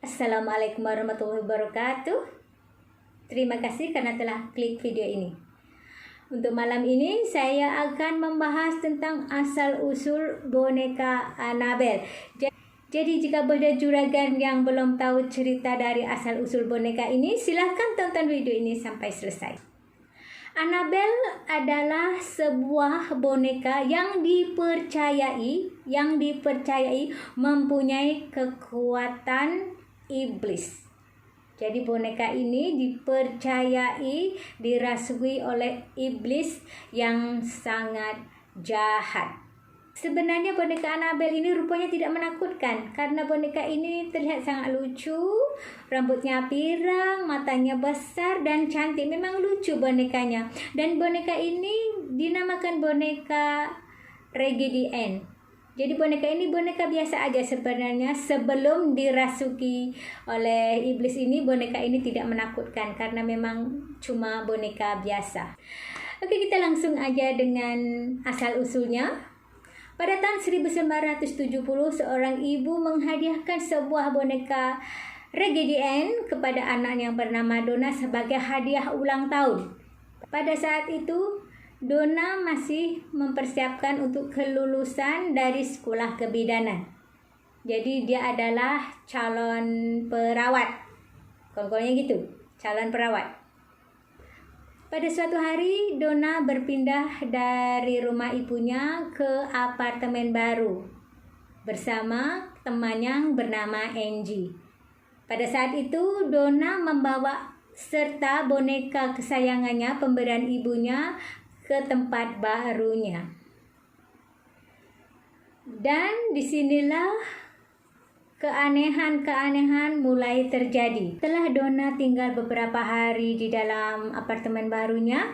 Assalamualaikum warahmatullahi wabarakatuh. Terima kasih karena telah klik video ini. Untuk malam ini saya akan membahas tentang asal-usul boneka Annabelle. Jadi jika ada juragan yang belum tahu cerita dari asal-usul boneka ini, silahkan tonton video ini sampai selesai. Annabelle adalah sebuah boneka yang dipercayai mempunyai kekuatan iblis. Jadi boneka ini dipercayai dirasui oleh iblis yang sangat jahat. Sebenarnya boneka Annabelle ini rupanya tidak menakutkan karena boneka ini terlihat sangat lucu, rambutnya pirang, matanya besar dan cantik. Memang lucu bonekanya. Dan boneka ini dinamakan boneka Raggedy Ann. Jadi boneka ini boneka biasa aja sebenarnya. Sebelum dirasuki oleh iblis ini, boneka ini tidak menakutkan karena memang cuma boneka biasa. Oke, kita langsung aja dengan asal-usulnya. Pada tahun 1970, seorang ibu menghadiahkan sebuah boneka Raggedy Ann kepada anak yang bernama Donna sebagai hadiah ulang tahun. Pada saat itu, Donna masih mempersiapkan untuk kelulusan dari sekolah kebidanan. Jadi dia adalah calon perawat. Kongkolnya gitu, calon perawat. Pada suatu hari, Donna berpindah dari rumah ibunya ke apartemen baru bersama temannya yang bernama Angie. Pada saat itu, Donna membawa serta boneka kesayangannya pemberian ibunya ke tempat barunya. Dan disinilah keanehan mulai terjadi. Setelah Donna tinggal beberapa hari di dalam apartemen barunya,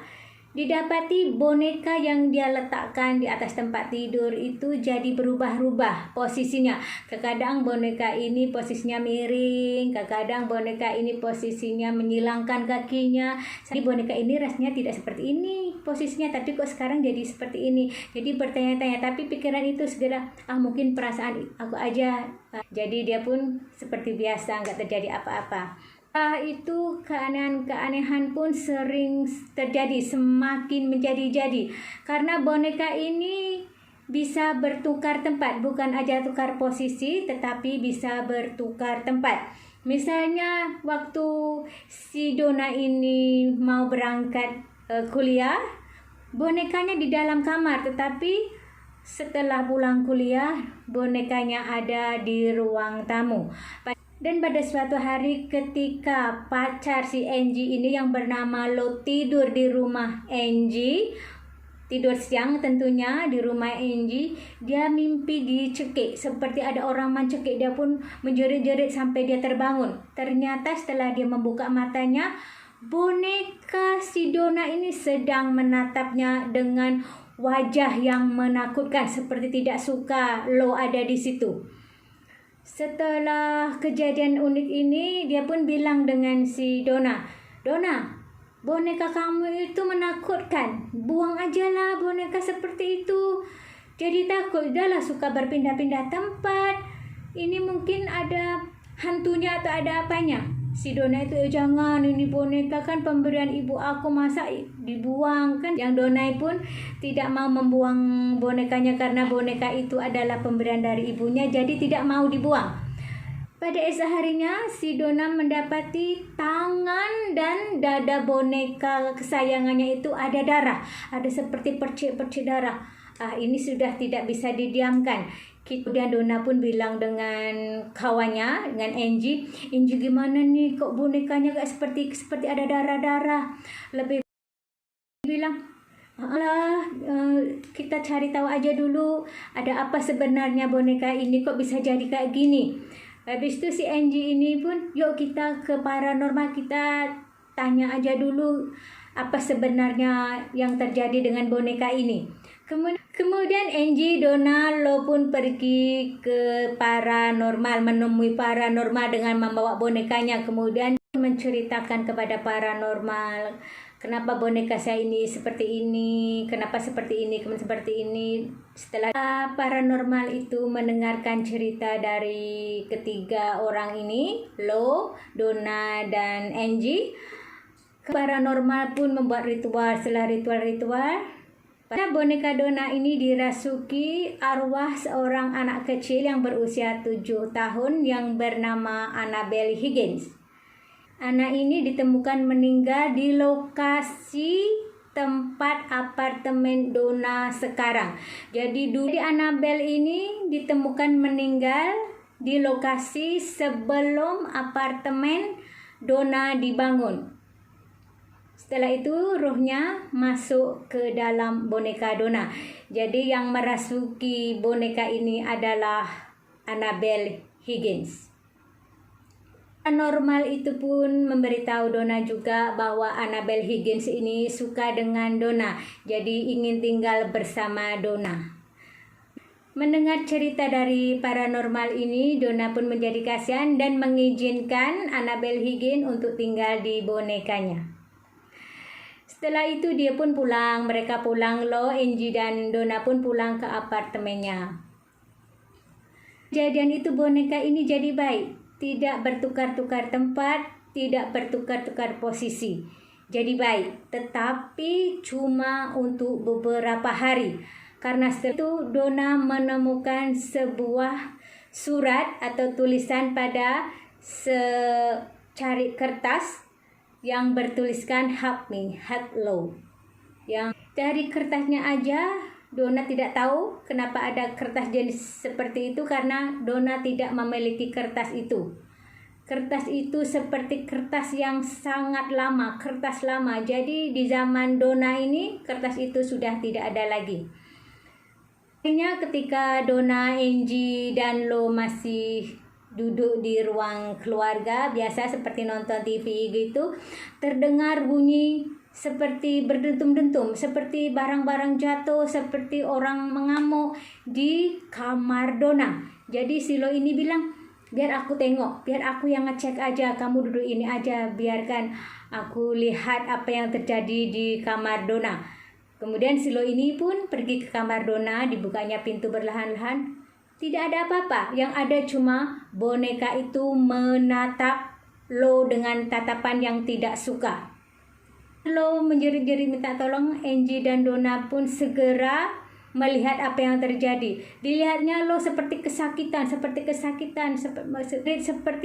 didapati boneka yang dia letakkan di atas tempat tidur itu jadi berubah-ubah posisinya. Kadang boneka ini posisinya miring, kadang boneka ini posisinya menyilangkan kakinya. Jadi boneka ini rasanya tidak seperti ini posisinya, tapi kok sekarang jadi seperti ini. Jadi bertanya-tanya, tapi pikiran itu segera, mungkin perasaan aku aja. Jadi dia pun seperti biasa, nggak terjadi apa-apa. Itu keanehan pun sering terjadi, semakin menjadi-jadi karena boneka ini bisa bertukar tempat, bukan aja tukar posisi tetapi bisa bertukar tempat. Misalnya waktu si Donna ini mau berangkat kuliah, bonekanya di dalam kamar, tetapi setelah pulang kuliah bonekanya ada di ruang tamu. Dan pada suatu hari ketika pacar si Angie ini yang bernama Lo tidur di rumah Angie, tidur siang tentunya di rumah Angie, dia mimpi dicekik, seperti ada orang mencekik. Dia pun menjerit-jerit sampai dia terbangun. Ternyata setelah dia membuka matanya, boneka si Donna ini sedang menatapnya dengan wajah yang menakutkan, seperti tidak suka Lo ada di situ. Setelah kejadian unik ini, dia pun bilang dengan si Donna, boneka kamu itu menakutkan. Buang aja lah boneka seperti itu. Jadi takut, udahlah suka berpindah-pindah tempat. Ini mungkin ada hantunya atau ada apanya. Si Donna itu, jangan, ini boneka kan pemberian ibu aku, masa dibuang kan. Yang Donna pun tidak mau membuang bonekanya karena boneka itu adalah pemberian dari ibunya, jadi tidak mau dibuang. Pada esok harinya, si Donna mendapati tangan dan dada boneka kesayangannya itu ada darah, ada seperti percik-percik darah. Ini sudah tidak bisa didiamkan. Kemudian Donna pun bilang dengan kawannya, dengan Angie, gimana nih, kok bonekanya kayak seperti ada darah-darah. Lebih bilang, kita cari tahu aja dulu ada apa sebenarnya boneka ini, kok bisa jadi kayak gini. Habis itu si Angie ini pun, yuk kita ke paranormal, kita tanya aja dulu apa sebenarnya yang terjadi dengan boneka ini. Kemudian Angie, Donna, Lo pun pergi ke paranormal, menemui paranormal dengan membawa bonekanya. Kemudian menceritakan kepada paranormal kenapa boneka saya ini seperti ini, kenapa seperti ini, kemudian seperti ini. Setelah paranormal itu mendengarkan cerita dari ketiga orang ini, Lo, Donna, dan Angie, paranormal pun membuat ritual. Setelah ritual-ritual, pada boneka Donna ini dirasuki arwah seorang anak kecil yang berusia 7 tahun yang bernama Annabelle Higgins. Anak ini ditemukan meninggal di lokasi tempat apartemen Donna sekarang. Jadi dulu Annabelle ini ditemukan meninggal di lokasi sebelum apartemen Donna dibangun. Setelah itu rohnya masuk ke dalam boneka Donna. Jadi yang merasuki boneka ini adalah Annabelle Higgins. Paranormal itu pun memberitahu Donna juga bahwa Annabelle Higgins ini suka dengan Donna, jadi ingin tinggal bersama Donna. Mendengar cerita dari paranormal ini, Donna pun menjadi kasihan dan mengizinkan Annabelle Higgins untuk tinggal di bonekanya. Setelah itu dia pun pulang, mereka pulang, Lo, Angie, dan Donna pun pulang ke apartemennya. Kejadian itu boneka ini jadi baik. Tidak bertukar-tukar tempat, tidak bertukar-tukar posisi. Jadi baik, tetapi cuma untuk beberapa hari. Karena setelah itu Donna menemukan sebuah surat atau tulisan pada secari kertas yang bertuliskan help me, help Lo. Yang dari kertasnya aja Donna tidak tahu kenapa ada kertas jenis seperti itu karena Donna tidak memiliki kertas itu. Kertas itu seperti kertas yang sangat lama, kertas lama. Jadi di zaman Donna ini kertas itu sudah tidak ada lagi. Akhirnya ketika Donna, Angie, dan Lo masih duduk di ruang keluarga, biasa seperti nonton TV gitu, terdengar bunyi seperti berdentum-dentum, seperti barang-barang jatuh, seperti orang mengamuk di kamar Donna. Jadi si Lo ini bilang, biar aku tengok, biar aku yang ngecek aja, kamu duduk ini aja, biarkan aku lihat apa yang terjadi di kamar Donna. Kemudian si Lo ini pun pergi ke kamar Donna, dibukanya pintu berlahan-lahan, tidak ada apa-apa, yang ada cuma boneka itu menatap Lo dengan tatapan yang tidak suka. Lo menjerit-jerit minta tolong, Angie dan Donna pun segera melihat apa yang terjadi. Dilihatnya Lo seperti kesakitan, seperti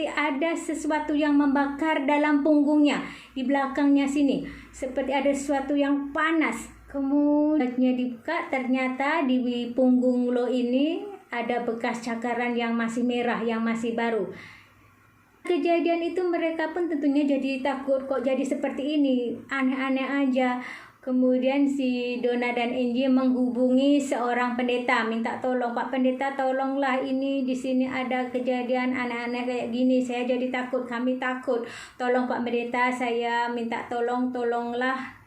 ada sesuatu yang membakar dalam punggungnya, di belakangnya sini, seperti ada sesuatu yang panas. Kemudian dibuka, ternyata di punggung Lo ini ada bekas cakaran yang masih merah, yang masih baru. Kejadian itu mereka pun tentunya jadi takut, kok jadi seperti ini, aneh-aneh aja. Kemudian si Donna dan Angie menghubungi seorang pendeta, minta tolong, Pak Pendeta tolonglah, ini di sini ada kejadian aneh-aneh kayak gini, saya jadi takut, kami takut. Tolong Pak Pendeta, saya minta tolonglah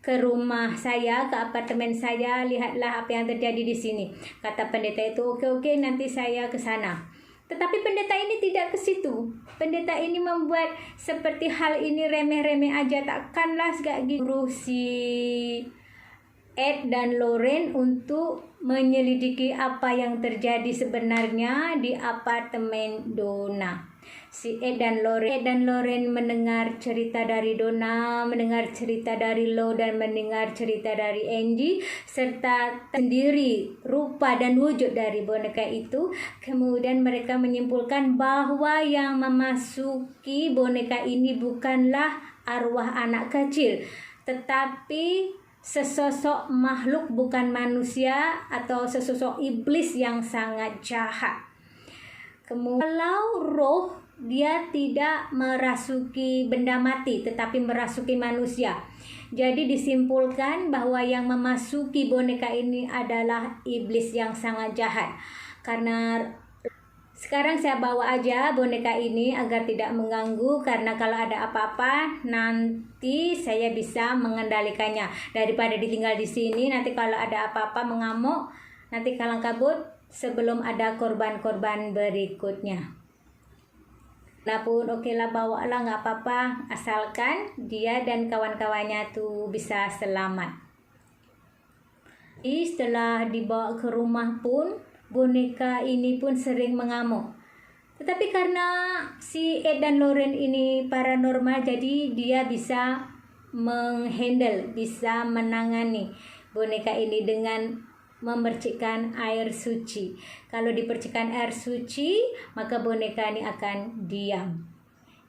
ke rumah saya, ke apartemen saya, lihatlah apa yang terjadi di sini. Kata pendeta itu, oke, nanti saya ke sana. Tetapi pendeta ini tidak ke situ. Pendeta ini membuat seperti hal ini remeh-remeh aja, takkanlah kayak gitu. Si Ed dan Lauren untuk menyelidiki apa yang terjadi sebenarnya di apartemen Donna. Si Ed dan Lauren mendengar cerita dari Donna, mendengar cerita dari Lo, dan mendengar cerita dari Angie, serta sendiri rupa dan wujud dari boneka itu. Kemudian mereka menyimpulkan bahwa yang memasuki boneka ini bukanlah arwah anak kecil, tetapi sesosok makhluk bukan manusia atau sesosok iblis yang sangat jahat. Kemudian kalau roh, dia tidak merasuki benda mati tetapi merasuki manusia. Jadi disimpulkan bahwa yang memasuki boneka ini adalah iblis yang sangat jahat. Karena sekarang saya bawa aja boneka ini agar tidak mengganggu, karena kalau ada apa-apa nanti saya bisa mengendalikannya. Daripada ditinggal di sini, nanti kalau ada apa-apa mengamuk, nanti kalang kabut sebelum ada korban-korban berikutnya. Pun okeylah, bawa lah, nggak apa-apa, asalkan dia dan kawan-kawannya tuh bisa selamat. Jadi setelah dibawa ke rumah pun boneka ini pun sering mengamuk. Tetapi karena si Ed dan Lauren ini paranormal, jadi dia bisa menghandle, bisa menangani boneka ini dengan memercikkan air suci. Kalau dipercikkan air suci, maka boneka ini akan diam.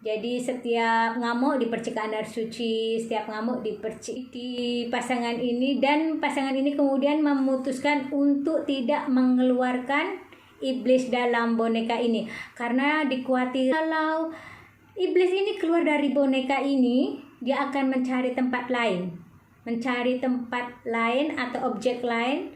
Jadi setiap ngamuk dipercikkan air suci, setiap ngamuk dipercik di pasangan ini, dan pasangan ini kemudian memutuskan untuk tidak mengeluarkan iblis dalam boneka ini, karena dikhawatirkan kalau iblis ini keluar dari boneka ini, dia akan mencari tempat lain, atau objek lain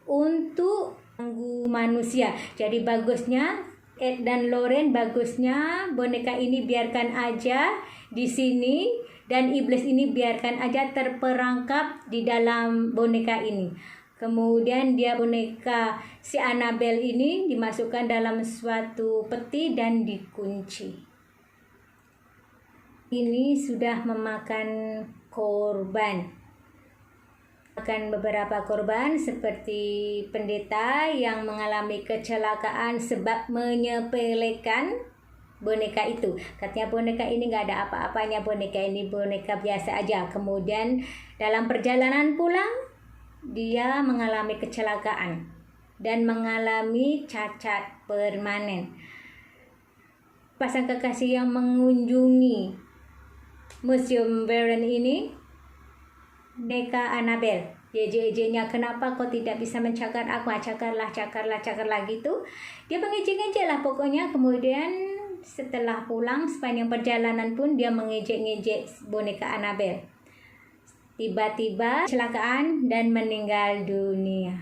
untuk mengganggu manusia. Jadi bagusnya Ed dan Lauren, bagusnya boneka ini biarkan aja di sini, dan iblis ini biarkan aja terperangkap di dalam boneka ini. Kemudian boneka si Annabelle ini dimasukkan dalam suatu peti dan dikunci. Ini sudah memakan korban. Beberapa korban seperti pendeta yang mengalami kecelakaan sebab menyepelekan boneka itu. Katanya boneka ini nggak ada apa-apanya, boneka ini boneka biasa aja. Kemudian dalam perjalanan pulang dia mengalami kecelakaan dan mengalami cacat permanen. Pasang kekasih yang mengunjungi Museum Warren ini, boneka Annabelle, ejek-ejeknya, kenapa kau tidak bisa mencakar aku, cakarlah gitu. Dia mengejek-ngejek lah pokoknya. Kemudian setelah pulang, sepanjang perjalanan pun dia mengejek-ngejek boneka Annabelle. Tiba-tiba kecelakaan dan meninggal dunia.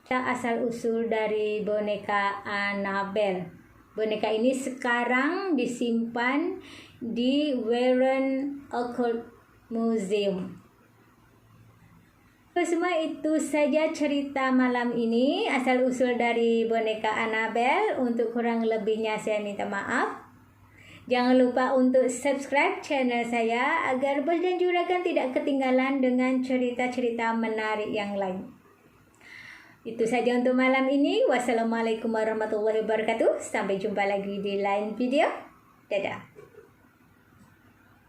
Asal usul dari boneka Annabelle. Boneka ini sekarang disimpan di Warren Occult Museum. Semua itu saja cerita malam ini, asal usul dari boneka Annabelle. Untuk kurang lebihnya saya minta maaf. Jangan lupa untuk subscribe channel saya agar bos dan juragan tidak ketinggalan dengan cerita-cerita menarik yang lain. Itu saja untuk malam ini. Wassalamualaikum warahmatullahi wabarakatuh. Sampai jumpa lagi di lain video. Dadah.